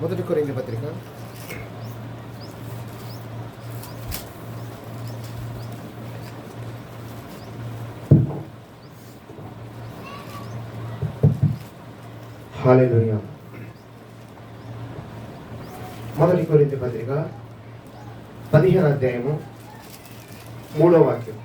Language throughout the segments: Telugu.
మొదటి కొరింథీ పత్రిక 15వ అధ్యాయము 3వ వాక్యం.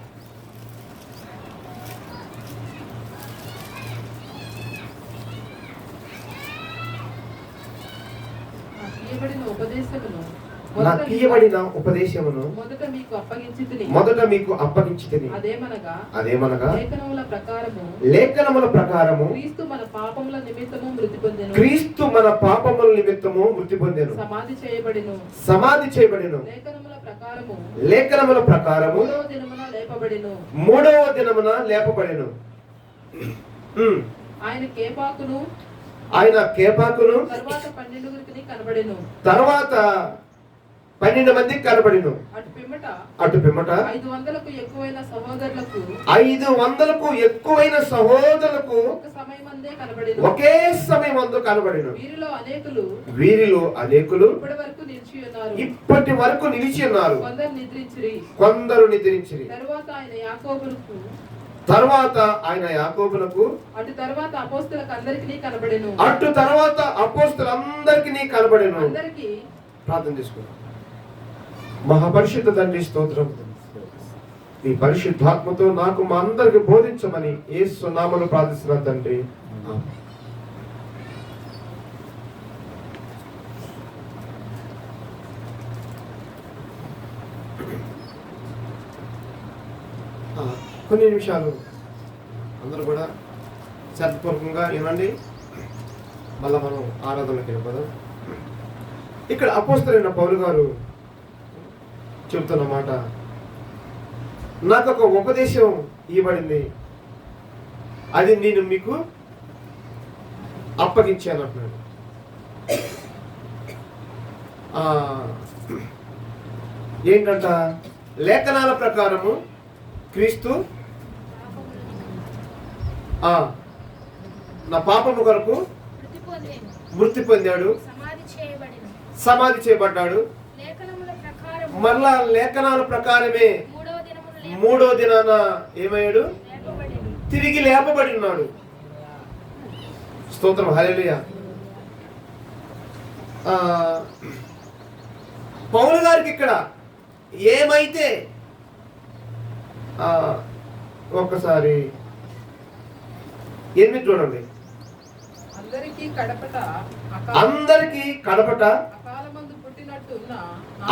నాకు ఇయ్యబడిన ఉపదేశమును మొదట మీకు అప్పగించితిని. అదేమనగా లేఖనముల ప్రకారము క్రీస్తు మన పాపముల నిమిత్తము మృతి పొందెను, సమాధి చేయబడెను. లేఖనముల ప్రకారము మూడవ దినమున లేపబడెను. ఆయన కేపాకును తర్వాత 12 మందికి కనబడెను. అటు పిమ్మట 500కు ఎక్కువైన సహోదరులకు ఒకే సమయమందు కనబడెను. వీరిలో అనేకులు ఇప్పటి వరకు నిలిచి ఉన్నారు, కొందరు నిద్రించిరి. తర్వాత ఆయన యాకోబులకు అటు తర్వాత అపోస్తలులందరికీ కనబడెను. ప్రార్థన చేసుకున్నాం. మహాపరిశుద్ధ తండ్రి స్తోత్రం. ఈ పరిశుద్ధాత్మతో నాకు మా అందరికి బోధించమని యేసు నామములో ప్రార్థిస్తున్నాను తండ్రి. కొన్ని నిమిషాలు అందరూ కూడా శ్రద్ధపూర్వకంగా వినండి. మళ్ళా మనం ఆరాధనకి వెళ్ళిపోదాం. ఇక్కడ అపోస్తలుడైన పౌలు గారు చెబుతున్న మాట, నాకు ఒక ఉపదేశం ఇవ్వబడింది, అది నేను మీకు అప్పగించాను అంటున్నాడు. ఏంటంట? లేఖనాల ప్రకారము క్రీస్తు నా పాపము కొరకు మృతి పొందాడు, సమాధి చేయబడ్డాడు. మరలా లేఖనాల ప్రకారమే మూడో దినాన ఏమయ్యాడు? తిరిగి లేపబడి ఉన్నాడు. స్తోత్రం, హల్లెలూయా. పౌలు గారికి ఇక్కడ ఏమైతే ఒక్కసారి 8 చూడండి. అందరికీ కడపట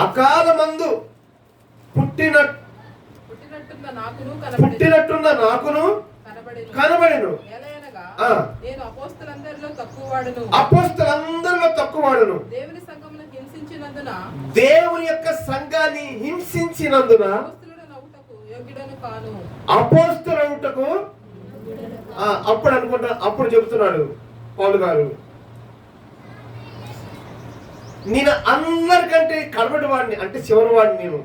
అకాలమందు పుట్టినట్టున్న నాకును కనబడెను. అపోస్తలులందరిలో తక్కువవాడును. దేవుని యొక్క సంఘాన్ని హింసించినందున అపోస్తలుటకు అప్పుడు అనుకుంటా, అప్పుడు చెబుతున్నాడు పౌలు గారు, నేను అందరికంటే కడపటి వాడిని, అంటే చివరి వాడిని నేను.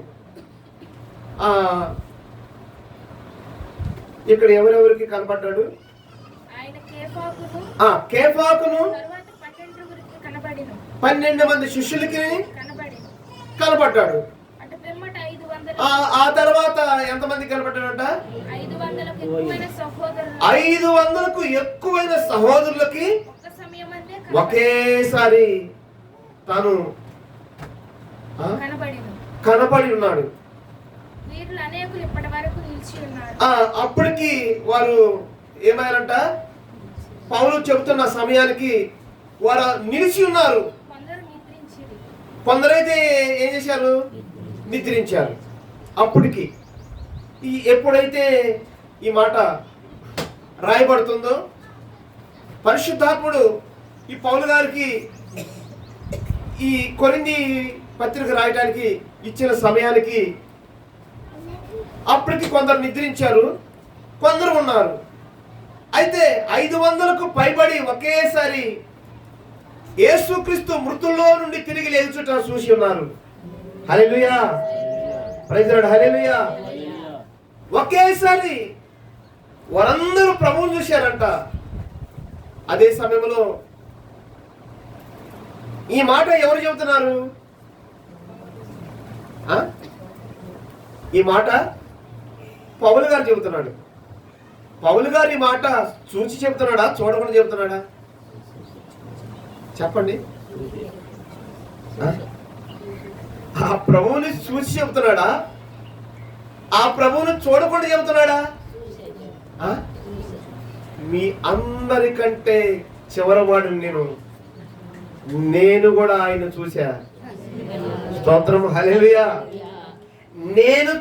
ఇక్కడ ఎవరెవరికి కనపడ్డాడు? కేఫాకును 12 మంది శిష్యులకి కనపడ్డాడు. ఆ తర్వాత ఎంతమంది కనపడ్డాడంట? 500కు ఎక్కువైన సహోదరులకి ఒకేసారి తాను కనపడి ఉన్నాడు. అప్పటికి వారు ఏమయ్యారంట? పౌలు చెబుతున్న సమయానికి వారు నిలిచి ఉన్నారు. కొందరైతే ఏం చేశారు? నిద్రించారు. అప్పటికి ఎప్పుడైతే ఈ మాట రాయబడుతుందో, పరిశుద్ధాత్ముడు ఈ పౌలు గారికి ఈ కొరింథీ పత్రిక రాయడానికి ఇచ్చిన సమయానికి అప్పటికి కొందరు నిద్రించారు, కొందరు ఉన్నారు. అయితే 500కు పైబడి ఒకేసారి యేసుక్రీస్తు మృతుల్లో నుండి తిరిగి లేచుట చూసి ఉన్నారు. హల్లెలూయా, ప్రైజ్ లార్డ్, హల్లెలూయా. ఒకేసారి వారందరూ ప్రభువుని చూశారంట. అదే సమయంలో ఈ మాట ఎవరు చెబుతున్నారు? ఈ మాట పౌలు గారు చెబుతున్నాడు. పౌలు గారు ఈ మాట చూసి చెబుతున్నాడా, చూడకుండా చెబుతున్నాడా? చెప్పండి. ఆ ప్రభువుని చూసి చెబుతున్నాడా, ఆ ప్రభువుని చూడకుండా చెబుతున్నాడా? మీ అందరికంటే చివరివాడిని నేను కూడా ఆయన చూశా. స్తోత్రం, హల్లెలూయా. నేను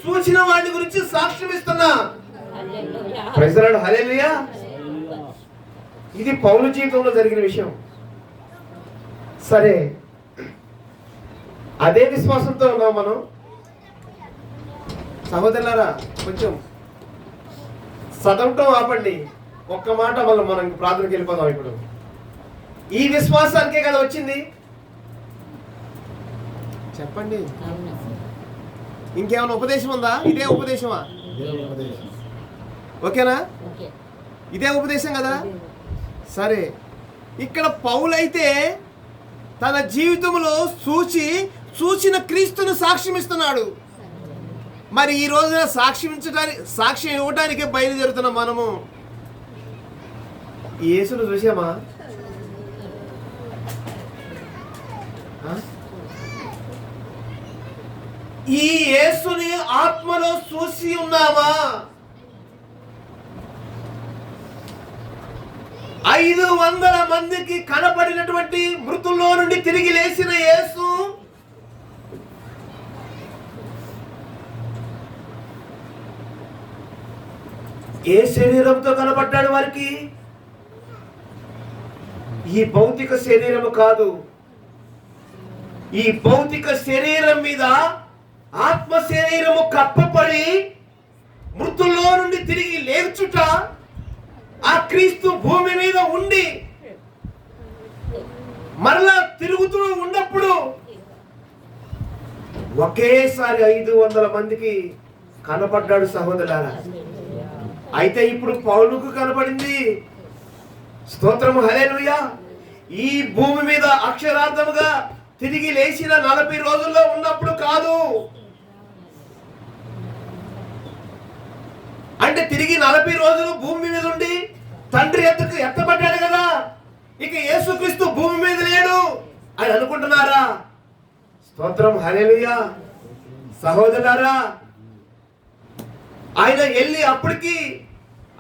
చూసిన వాడి గురించి సాక్ష్యం ఇస్తున్నా. ప్రైజ్ ది లార్డ్, హల్లెలూయా. ఇది పౌలు జీవితంలో జరిగిన విషయం. సరే, అదే విశ్వాసంతో ఉన్నాం మనం. సహోదరులారా, కొంచెం చదవటం ఆపండి. ఒక్క మాట వల్ల మనం ప్రార్థనకి వెళ్ళిపోదాం. ఇప్పుడు ఈ విశ్వాసానికే కదా వచ్చింది. చెప్పండి, ఇంకేమైనా ఉపదేశం ఉందా? ఇదే ఉపదేశమా? ఓకేనా? ఇదే ఉపదేశం కదా. సరే, ఇక్కడ పౌలైతే తన జీవితంలో చూసిన క్రీస్తును సాక్ష్యం ఇస్తున్నాడు. మరి ఈ రోజున సాక్ష్యం ఇవ్వడానికి బయలుదేరుతున్న మనము యేసును చూసామా? ఈ యేసుని ఆత్మలో చూసి ఉన్నామా? 500 మందికి కనపడినటువంటి మృతుల్లో నుండి తిరిగి లేచిన యేసు ఏ శరీరంతో కనపడ్డాడు వారికి? ఈ భౌతిక శరీరము కాదు. ఈ భౌతిక శరీరం మీద ఆత్మ శరీరము కప్పబడి మృతుల్లో నుండి తిరిగి లేచుట, ఆ క్రీస్తు భూమి మీద ఉండి మరలా తిరుగుతూ ఉన్నప్పుడు ఒకేసారి 500 మందికి కనపడ్డాడు సహోదరులారా. అయితే ఇప్పుడు పౌలుకు కనపడింది. స్తోత్రము, హల్లెలూయా. ఈ భూమి మీద అక్షరార్థముగా తిరిగి లేచిన 40 రోజుల్లో ఉన్నప్పుడు కాదు. అంటే తిరిగి 40 రోజులు భూమి మీద ఉండి తండ్రి ఎత్తబడ్డాడు కదా, ఇక యేసుక్రీస్తు భూమి మీద లేడు అని అనుకుంటున్నారా? స్తోత్రం, హల్లెలూయా. సహోదరులారా, ఆయన వెళ్ళి అప్పటికి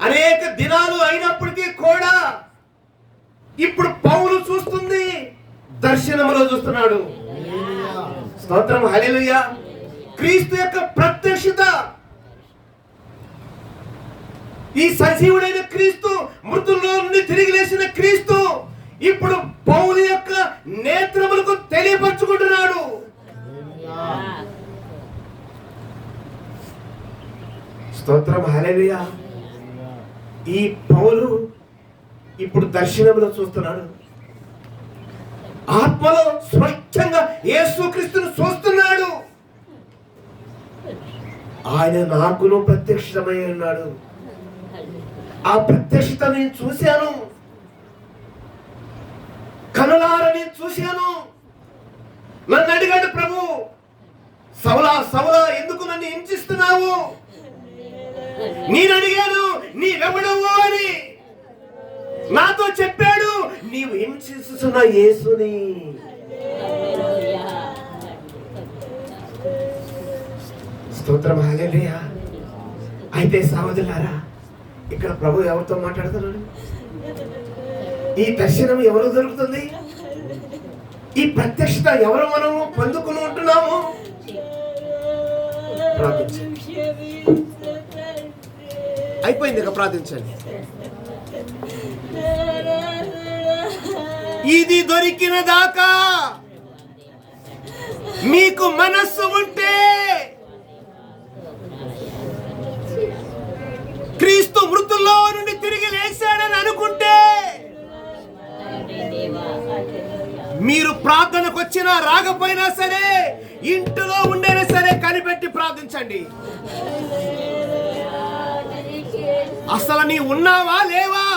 అనేక దినాలు అయినప్పటికీ కూడా ఇప్పుడు పౌలు చూస్తుంది, దర్శనములో చూస్తున్నాడు. స్తోత్రం, హల్లెలూయా. క్రీస్తు యొక్క ప్రత్యక్షత, ఈ సజీవుడైన క్రీస్తు, మృతుల్లో నుండి తిరిగి లేచిన క్రీస్తు ఇప్పుడు పౌలు యొక్క నేత్రములకు తెలియపరచుకుంటున్నాడు. స్తోత్రం, హల్లెలూయా. ఈ పౌలు ఇప్పుడు దర్శనములో చూస్తున్నాడు. ఆత్మలో స్పష్టంగా యేసుక్రీస్తును చూస్తున్నాడు. ఆయన నాకును ప్రత్యక్షమై ఉన్నాడు. ఆ ప్రత్యక్షత నేను చూశాను, కనులారా నేను చూశాను. నన్ను అడిగాడు ప్రభు, సౌలా సౌలా ఎందుకు నన్ను హింసిస్తున్నావు? నేను అడిగాను, నీవెవడవు అని. నాతో చెప్పాడు, నీవు హింసిస్తున్న యేసుని. స్తోత్రం, హల్లెలూయా. అయితే సహోదరులారా, ఇక్కడ ప్రభు ఎవరితో మాట్లాడుతున్నాడు? ఈ దర్శనం ఎవరు దొరుకుతుంది? ఈ ప్రత్యక్షత ఎవరు మనము పొందుకుని ఉంటున్నాము? ప్రార్థించండి. అయిపోయింది, ఇక ప్రార్థించండి. ఇది దొరికిన దాకా మీకు మనస్సు ఉంటే, క్రీస్తు మృతుల్లో నుండి తిరిగి లేచాడని అనుకుంటే, మీరు ప్రార్థనకు వచ్చినా రాకపోయినా సరే, ఇంటిలో ఉండైనా సరే కనిపెట్టి ప్రార్థించండి. అసలు నీ ఉన్నావా లేవా?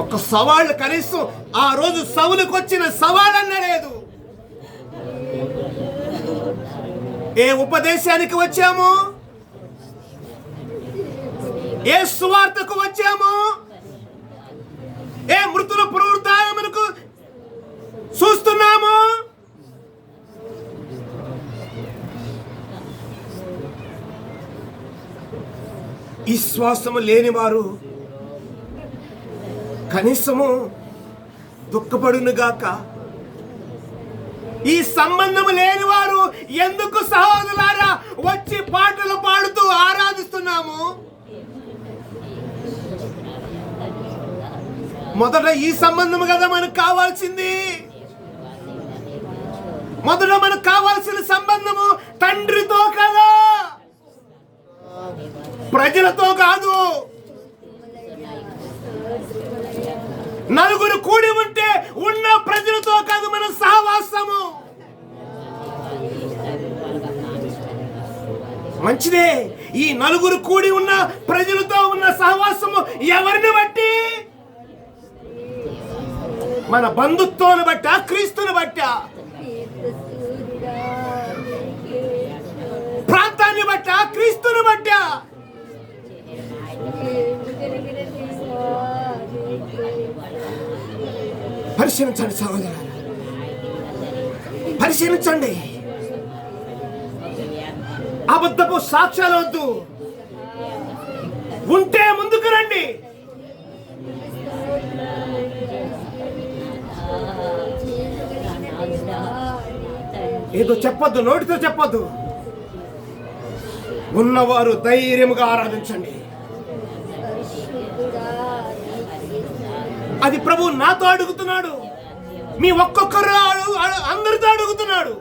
ఒక సవాళ్ళు కనీసం ఆ రోజు సౌలుకు వచ్చిన సవాలన్న లేదు. ఏ ఉపదేశానికి వచ్చాము, ఏ సువార్తకు వచ్చాము, ఏ మృతుల పునరుద్ధానమునకు చూస్తున్నాము. విశ్వాసము లేనివారు కనీసము దుఃఖపడునుగాక. ఈ సంబంధము లేనివారు ఎందుకు సహోదరులారా వచ్చి పాటలు పాడుతూ ఆరాధిస్తున్నాము? మొదట ఈ సంబంధము కదా మనకు కావాల్సింది. మొదట మనకు కావాల్సిన సంబంధము తండ్రితో కదా, ప్రజలతో కాదు. నలుగురు కూడి ఉంటే ఉన్న ప్రజలతో కాదు మన సహవాసము. మంచిదే, ఈ నలుగురు కూడి ఉన్న ప్రజలతో ఉన్న సహవాసము ఎవరిని బట్టి? మన బంధుత్వాన్ని బట్ట, క్రీస్తుని బట్ట, ప్రాంతాన్ని బట్ట, క్రీస్తుని బట్ట? పరిశీలించండి సహోదరులారా, పరిశీలించండి. అబద్ధపు సాక్ష్యాలు వద్దు. ఉంటే ముందుకు రండి. ఏదో చెప్పొద్దు, నోటితో చెప్పొద్దు. ఉన్నవారు ధైర్యముగా ఆరాధించండి. అది ప్రభు నాతో అడుగుతున్నాడు, మీ ఒక్కొక్కరు అందరితో అడుగుతున్నాడు.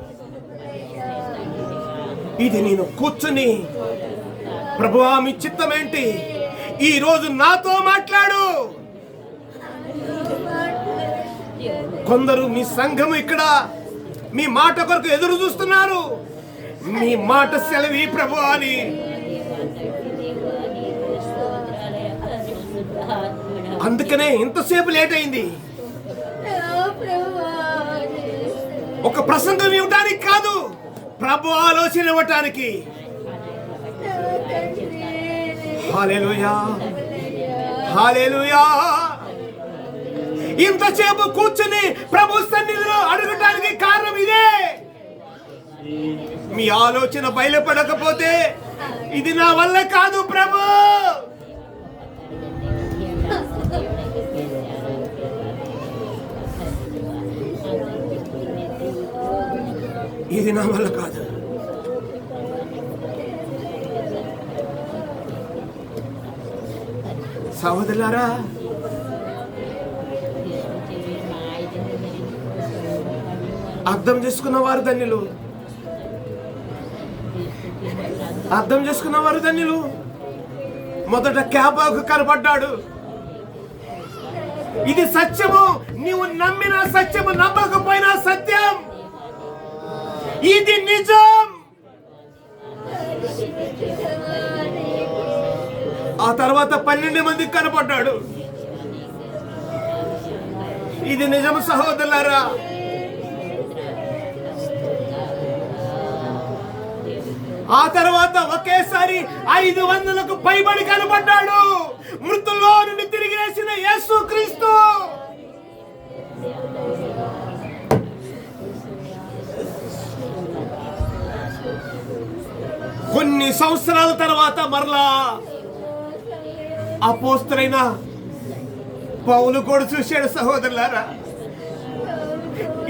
ఇది నేను కూర్చుని ప్రభువా మీ చిత్తం ఏంటి, ఈ రోజు నాతో మాట్లాడు. కొందరు మీ సంఘము ఇక్కడ మీ మాట కొరకు ఎదురు చూస్తున్నారు. మీ మాట సెలవి ప్రభు అని. అందుకనే ఇంతసేపు లేట్ అయింది. ఒక ప్రసంగం ఇవ్వటానికి కాదు, ప్రభు ఆలోచన ఇవ్వటానికి. హల్లెలూయా, హల్లెలూయా. ఇంతసేపు కూర్చుని ప్రభు సన్నిధిలో అడగటానికి కారణం ఇదే. మీ ఆలోచన బయలుపడకపోతే ఇది నా వల్ల కాదు ప్రభు, ఇది నా వల్ల కాదు. సహోదరులారా, అర్థం చేసుకున్నవారు ధన్యులు, అర్థం చేసుకున్నవారు ధన్యులు. మొదట క్యాబాకు కనపడ్డాడు. ఇది సత్యము, నీవు నమ్మిన సత్యము, నమ్మకపోయినా సత్యం. ఇది నిజం. ఆ తర్వాత 12 మందికి కనపడ్డాడు. ఇది నిజం సహోదరులారా. ఆ తర్వాత ఒకేసారి 500కు పైబడి కనపడ్డాడు. మృతుల్లో నుండి తిరిగి లేచిన యేసుక్రీస్తు. కొన్ని సంవత్సరాల తర్వాత మరలా అపోస్తలుడైన పౌలు కూడా చూశాడు సహోదరులారా.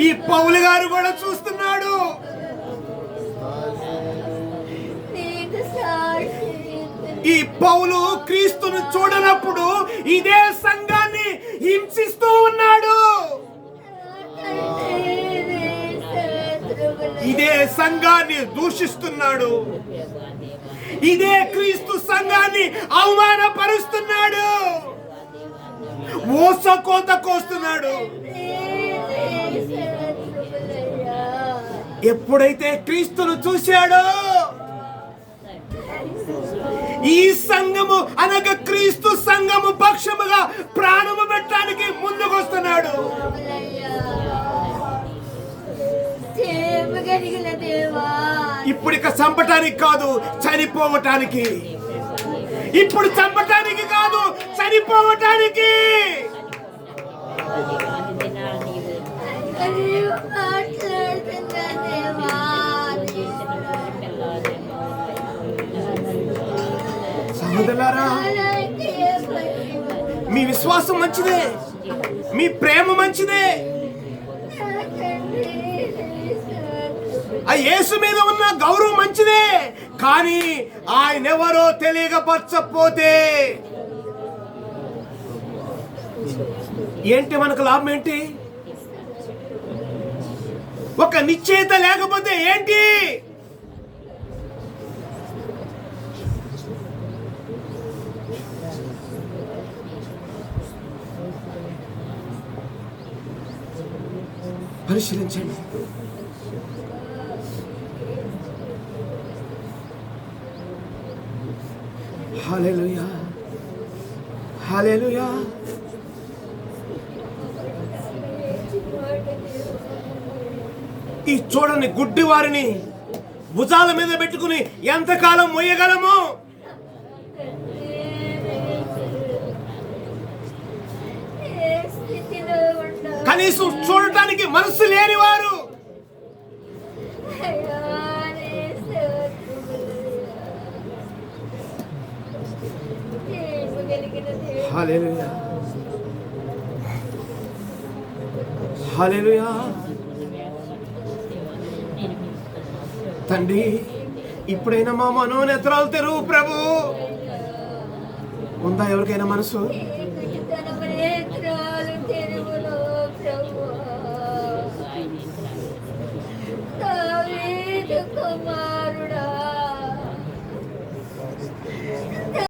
ఈ పౌలు గారు కూడా చూస్తున్నాడు. ఈ పౌలు క్రీస్తును చూడనప్పుడు ఇదే సంఘాన్ని హింసిస్తూ ఉన్నాడు. ఇదే సంఘాన్ని దూషిస్తున్నాడు. ఇదే క్రీస్తు సంఘాన్ని అవమానపరుస్తున్నాడు. మోసకోత కోస్తున్నాడు. ఎప్పుడైతే క్రీస్తును చూశాడో, ఈ సంఘము అనగా క్రీస్తు సంఘము పక్షముగా ప్రాణము పెట్టడానికి ఇప్పుడు ఇక చంపటానికి కాదు, చనిపోవటానికి. ఇప్పుడు చంపటానికి కాదు, చనిపోవటానికి. సహోదరులారా, మీ విశ్వాసం మంచిదే, మీ ప్రేమ మంచిదే, ఆ యేసు మీద ఉన్న గౌరవం మంచిదే. కానీ ఆయన ఎవరో తెలియపరచకపోతే ఏంటి మనకు లాభం? ఏంటి? ఒక నిశ్చయిత లేకపోతే ఏంటి? పరిశీలించండి. హల్లెలూయా, హల్లెలూయా. ఈ చూడని గుడ్డి వారిని భుజాల మీద పెట్టుకుని ఎంతకాలం మోయగలము? కనీసం చూడటానికి మనసు లేని వారు. హల్లెలూయా, హల్లెలూయా. తండ్రి, ఇప్పుడైనా మా మనోనేత్రాలు తెరువు ప్రభు. ఉందా ఎవరికైనా మనసు? Come on.